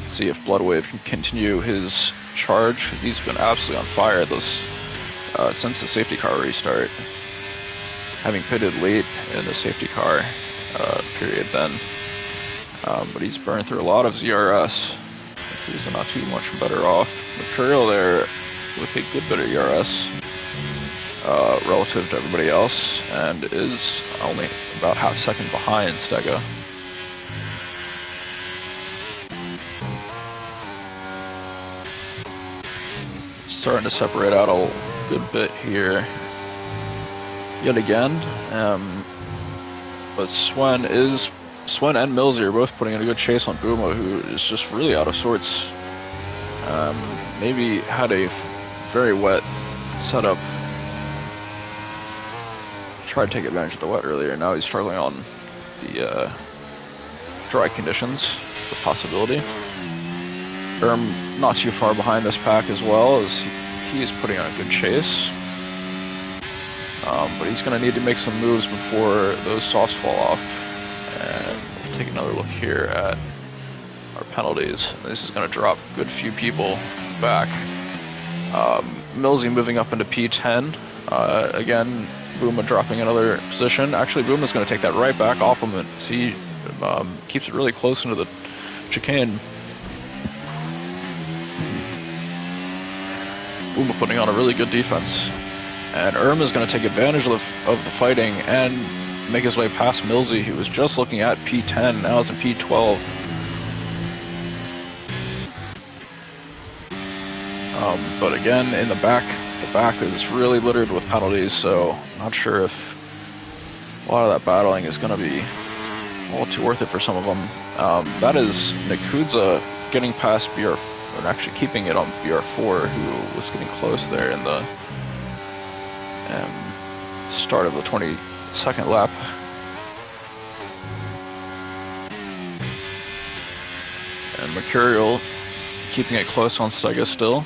See if Bloodwave can continue his charge. He's been absolutely on fire since the safety car restart, having pitted late in the safety car period then. But he's burned through a lot of ZRS. Yakuza not too much better off. Mercurial there with a good bit of ERS relative to everybody else, and is only about half a second behind Stega. Starting to separate out a good bit here yet again, but Swen and Millsy are both putting in a good chase on Buma, who is just really out of sorts. Maybe had a very wet setup. Tried to take advantage of the wet earlier. Now he's struggling on the dry conditions. It's a possibility. Not too far behind this pack as well, as he's putting on a good chase. But he's going to need to make some moves before those softs fall off. And we'll take another look here at our penalties. This is going to drop a good few people back. Millsy moving up into P10. Again, Buma dropping another position. Actually, Buma's going to take that right back off him, and see, keeps it really close into the chicane. Buma putting on a really good defense. And is going to take advantage of the fighting and make his way past Millsy, who was just looking at P10, now is in P12. But again, in the back is really littered with penalties, so not sure if a lot of that battling is going to be all too worth it for some of them. That is Nakuza getting past BR, and actually keeping it on BR4, who was getting close there in the start of the 22nd lap. And Mercurial keeping it close on Stega still.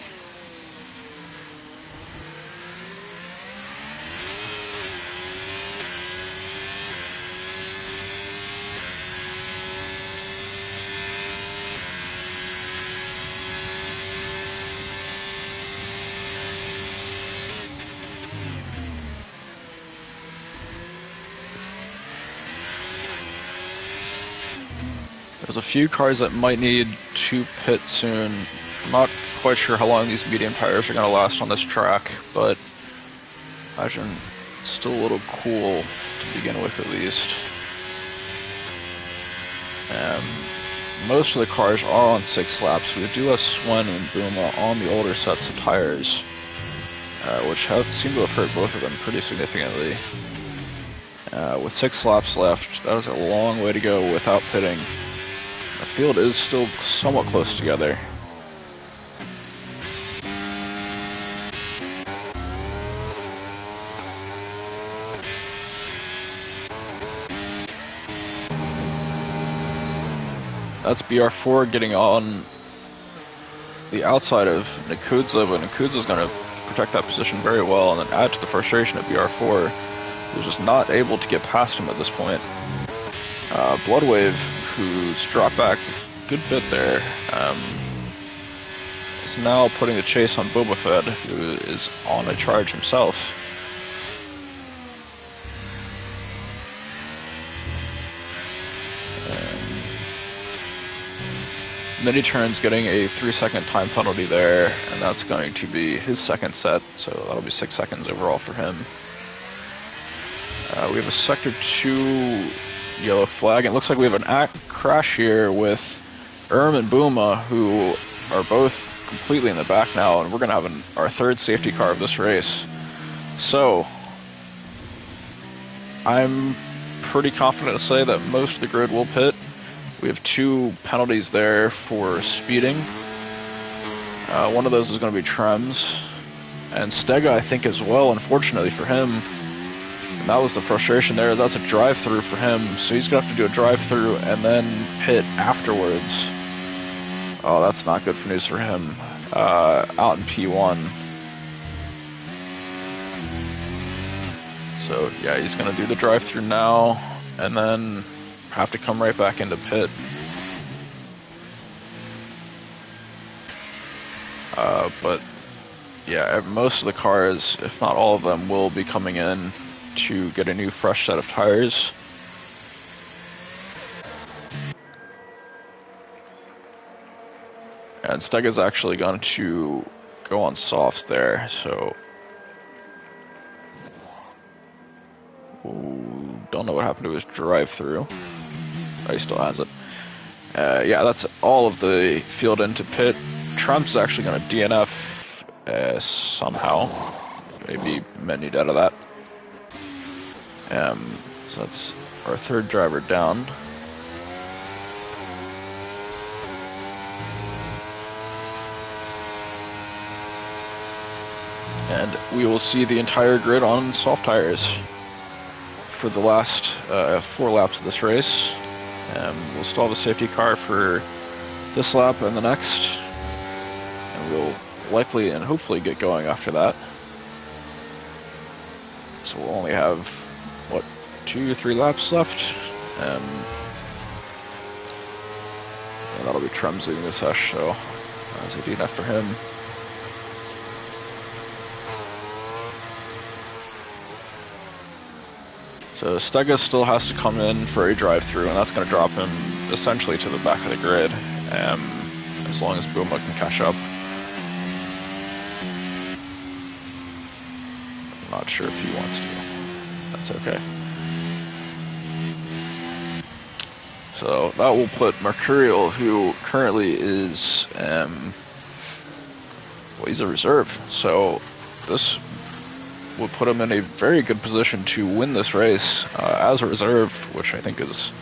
There's a few cars that might need to pit soon. I'm not quite sure how long these medium tires are going to last on this track, but I imagine it's still a little cool to begin with at least. Most of the cars are on 6 laps. We do have Swen and Buma on the older sets of tires, which seem to have hurt both of them pretty significantly. With 6 laps left, that is a long way to go without pitting. The field is still somewhat close together. That's BR4 getting on the outside of Nakuza, but Nakuza's going to protect that position very well and then add to the frustration of BR4, who's just not able to get past him at this point. Bloodwave, who's dropped back a good bit there, is now putting the chase on Boba Fett, who is on a charge himself. Mini Turn's getting a 3-second time penalty there, and that's going to be his second set, so that'll be 6 seconds overall for him. We have a Sector 2 yellow flag. It looks like we have an crash here with and Buma, who are both completely in the back now, and we're going to have our third safety car of this race. So, I'm pretty confident to say that most of the grid will pit. We have 2 penalties there for speeding. One of those is going to be Trems. And Stega, I think, as well, unfortunately for him. And that was the frustration there. That's a drive-through for him. So he's going to have to do a drive-through and then pit afterwards. Oh, that's not good for news for him. Out in P1. So, yeah, he's going to do the drive-through now. And then have to come right back into pit. But yeah, most of the cars, if not all of them, will be coming in to get a new fresh set of tires. And Stega's actually going to go on softs there, so... Ooh, don't know what happened to his drive-through. Oh, he still has it. Yeah, that's all of the field into pit. Trump's actually going to DNF somehow. Maybe menued out of that. So that's our third driver down. And we will see the entire grid on soft tires for the last 4 laps of this race. We'll still have a safety car for this lap and the next. And we'll likely and hopefully get going after that. So we'll only have, what, 2 or 3 laps left? And that'll be Trum's leading the sesh, so that's a DNF for him. So Stega still has to come in for a drive-through, and that's going to drop him essentially to the back of the grid, as long as Buma can catch up. I'm not sure if he wants to. That's okay. So that will put Mercurial, who currently is, well, he's a reserve, so this would put him in a very good position to win this race as a reserve, which I think is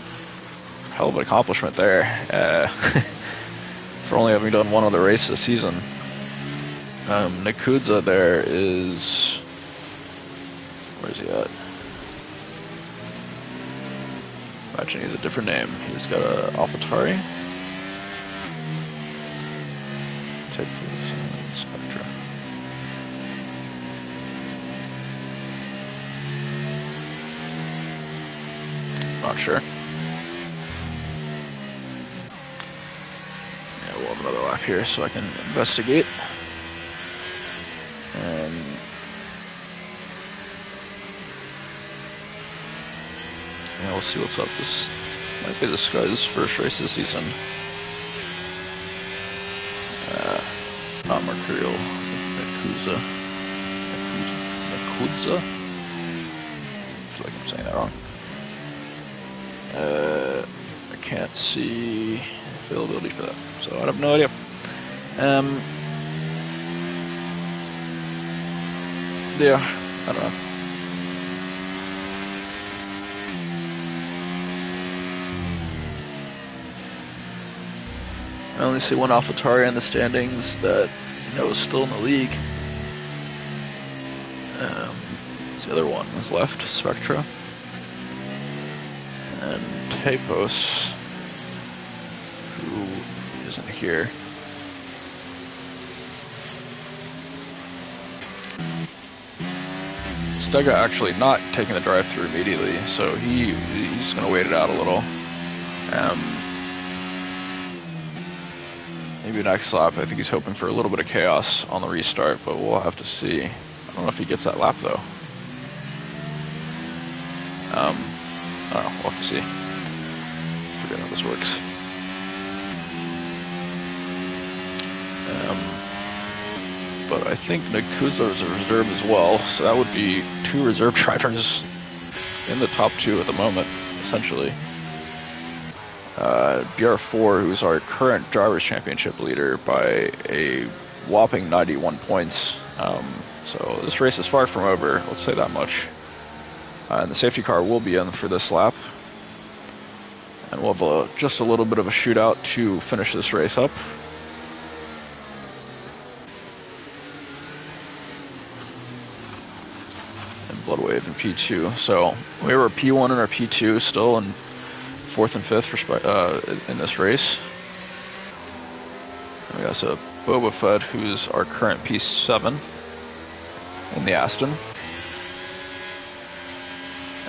a hell of an accomplishment there for only having done one other race this season. Nakudza there is, where's he at? Imagine he's a different name. He's got a AlphaTauri. Take this Spectra. Not sure. Yeah, we'll have another lap here so I can investigate. And yeah, we'll see what's up. This might be this guy's first race this season. Not Mercurial. Nakudza. I feel like I'm saying that wrong. I can't see availability for that, so I have no idea. Yeah, I don't know. I only see one AlphaTauri in the standings that I know is still in the league. The other one was left, Spectra. And Tapos, who isn't here. Stega actually not taking the drive-through immediately, so he's going to wait it out a little. Maybe next lap. I think he's hoping for a little bit of chaos on the restart, but we'll have to see. I don't know if he gets that lap though. I don't know. We'll have to see. Forget how this works. But I think Nakudza is a reserve as well, so that would be 2 reserve drivers in the top 2 at the moment, essentially. BR4, who's our current Drivers' Championship leader by a whopping 91 points. So this race is far from over, let's say that much. And the safety car will be in for this lap. And we'll have just a little bit of a shootout to finish this race up. And Bloodwave in P2. So we were P1 and our P2 still in 4th and 5th in this race. And we also have Boba Fett, who's our current P7 in the Aston.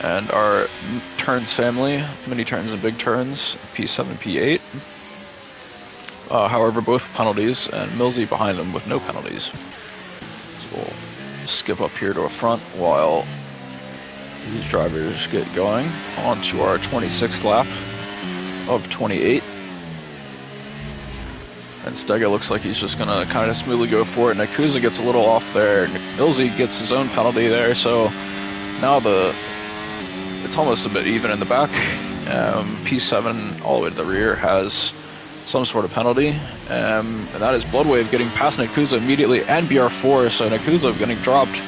And our turns family, mini turns and big turns, P7, P8. However, both penalties, and Millsy behind them with no penalties. So we'll skip up here to a front while these drivers get going. On to our 26th lap of 28. And Stega looks like he's just going to kind of smoothly go for it. Nakuza gets a little off there. Milsey gets his own penalty there, so now it's almost a bit even in the back. P7 all the way to the rear has some sort of penalty, and that is Bloodwave getting past Nakuza immediately and BR4, so Nakuza getting dropped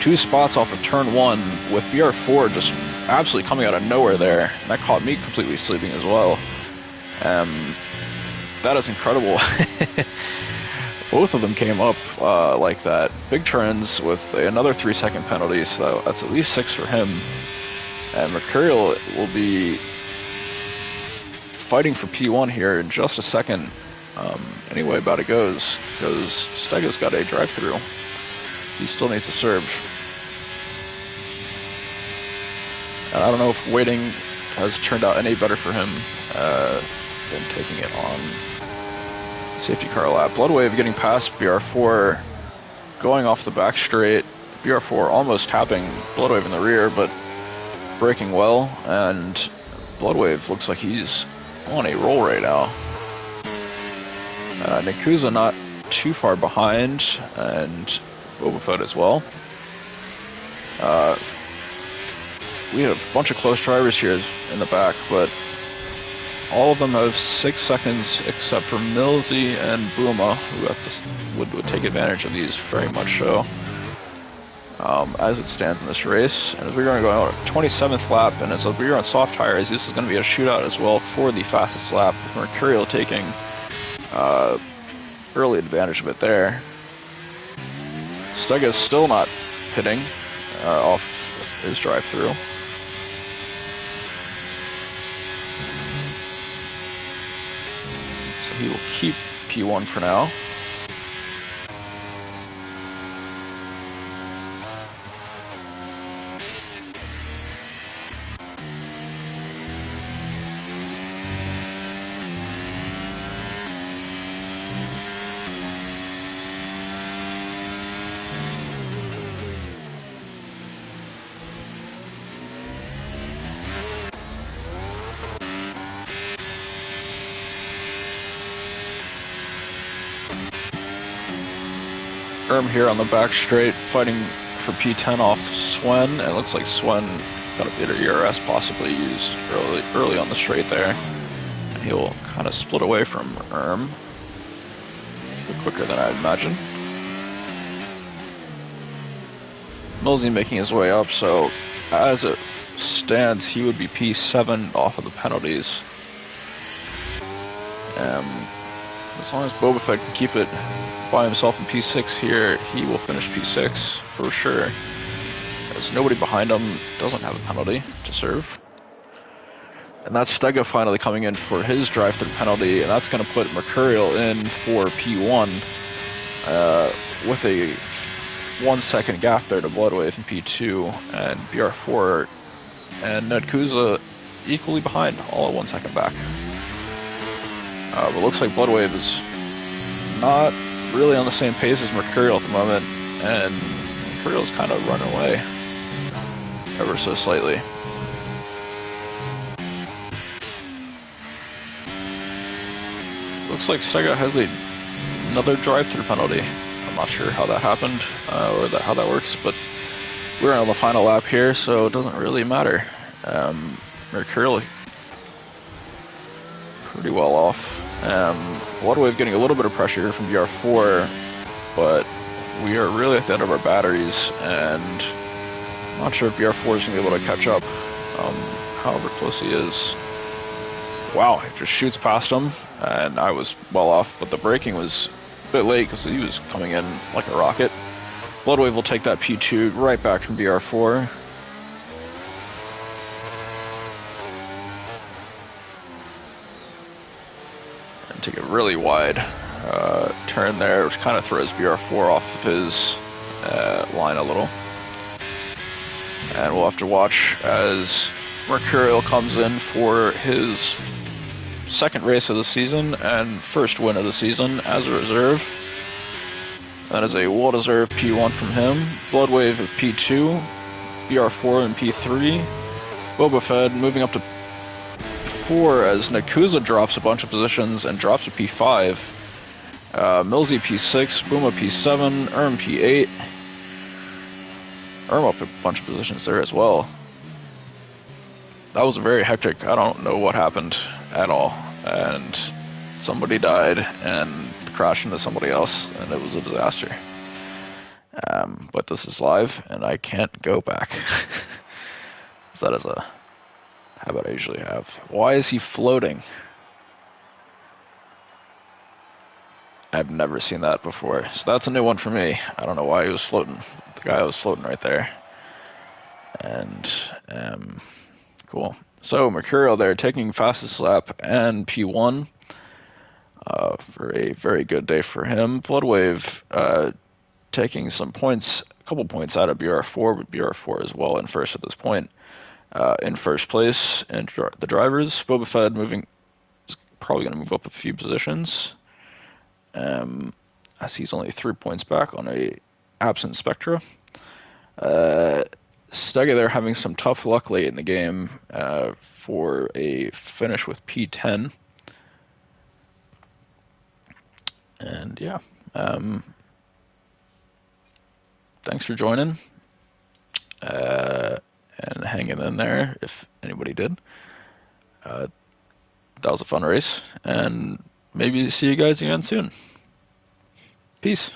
2 spots off of turn 1 with BR4 just absolutely coming out of nowhere there. And that caught me completely sleeping as well. That is incredible. Both of them came up like that. Big turns with another 3-second penalty, so that's at least 6 for him. And Mercurial will be fighting for P1 here in just a second. Anyway, about it goes, because Stega's got a drive-through. He still needs to serve. And I don't know if waiting has turned out any better for him than taking it on safety car lap. Bloodwave getting past BR4, going off the back straight. BR4 almost tapping Bloodwave in the rear, but braking well, and Bloodwave looks like he's on a roll right now. Nakuza not too far behind, and Boba Fett as well. We have a bunch of close drivers here in the back, but all of them have 6 seconds except for Milsey and Booma, who would take advantage of these very much so. As it stands in this race, and as we're going to go out 27th lap, and as we're on soft tires, this is going to be a shootout as well for the fastest lap, with Mercurial taking early advantage of it there. Stega's still not pitting off his drive-through. So he will keep P1 for now. Here on the back straight, fighting for P10 off Swen. And it looks like Swen got a bit of ERS possibly used early on the straight there. And he'll kind of split away from a bit quicker than I'd imagine. Milsey making his way up, so as it stands, he would be P7 off of the penalties. As long as Boba Fett can keep it by himself in P6 here, he will finish P6 for sure, as nobody behind him doesn't have a penalty to serve. And that's Stega finally coming in for his drive-through penalty, and that's going to put Mercurial in for P1 with a 1 second gap there to Bloodwave in P2, and BR4 and Nakuza equally behind, all at 1 second back. But looks like Bloodwave is not really on the same pace as Mercurial at the moment, and Mercurial's kind of run away ever so slightly. Looks like Stega has another drive-through penalty. I'm not sure how that happened or how that works, but we're on the final lap here, so it doesn't really matter. Mercurial pretty well off. Bloodwave getting a little bit of pressure here from BR4, but we are really at the end of our batteries, and I'm not sure if BR4 is going to be able to catch up, however close he is. Wow, it just shoots past him, and I was well off, but the braking was a bit late because he was coming in like a rocket. Bloodwave will take that P2 right back from BR4. Take a really wide turn there, which kind of throws BR4 off of his line a little. And we'll have to watch as Mercurial comes in for his second race of the season and first win of the season as a reserve. That is a well-deserved P1 from him. Bloodwave at P2, BR4 and P3. Boba Fett moving up to 4 as Nakuza drops a bunch of positions and drops to P5. Millsy P6, Booma P7, P8. Up a bunch of positions there as well. That was very hectic. I don't know what happened at all. And somebody died and crashed into somebody else, and it was a disaster. But this is live, and I can't go back. So that is a habit I usually have. Why is he floating? I've never seen that before. So that's a new one for me. I don't know why he was floating. The guy was floating right there. And, cool. So, Mercurial there taking fastest lap and P1 for a very good day for him. Bloodwave taking some points, a couple points out of BR4, but BR4 as well in first at this point. In first place, and the drivers, Boba Fett is probably going to move up a few positions. As he's only 3 points back on a absent Spectra. Stega there having some tough luck late in the game for a finish with P10. And yeah, thanks for joining and hanging in there if anybody did. That was a fun race, and maybe see you guys again soon. Peace.